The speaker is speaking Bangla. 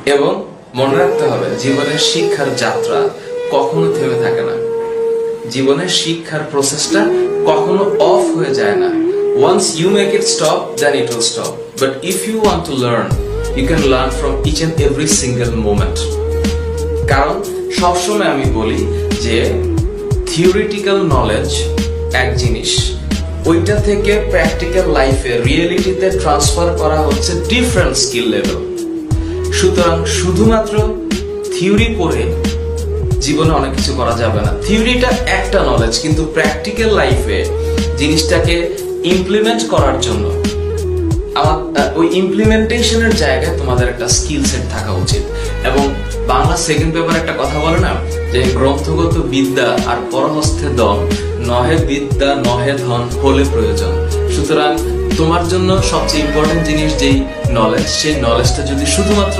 এবং মনে রাখতে হবে জীবনের শিক্ষার যাত্রা কখনো থেমে থাকে না। জীবনের শিক্ষার প্রসেসটা কখনো অফ হয়ে যায় না। Once you make it stop, then it will stop. But if you want to learn, you can learn from each and every single moment. কারণ সবসময় আমি বলি যে থিওরিটিক্যাল নলেজ এক জিনিস, ওইটা থেকে প্র্যাকটিক্যাল লাইফে রিয়েলিটিতে ট্রান্সফার করা হচ্ছে ডিফারেন্ট স্কিল লেভেল। সুতরাং শুধুমাত্র থিওরি পড়ে জীবনে অনেক কিছু করা যাবে না। থিওরিটা একটা নলেজ, কিন্তু প্র্যাকটিক্যাল লাইফে জিনিসটাকে ইমপ্লিমেন্ট করার জন্য ওই ইমপ্লিমেন্টেশনের জায়গায় তোমাদের একটা স্কিল সেট থাকা উচিত। এবং বাংলা সেকেন্ড পেপার একটা কথা বলে না, যে গ্রন্থগত বিদ্যা আর পরহস্থে দম, নহে বিদ্যা নহে ধন হলে প্রয়োজন। সুতরাং তোমার জন্য সবচেয়ে ইম্পর্টেন্ট জিনিস যেই নলেজ, সেই নলেজটা যদি শুধুমাত্র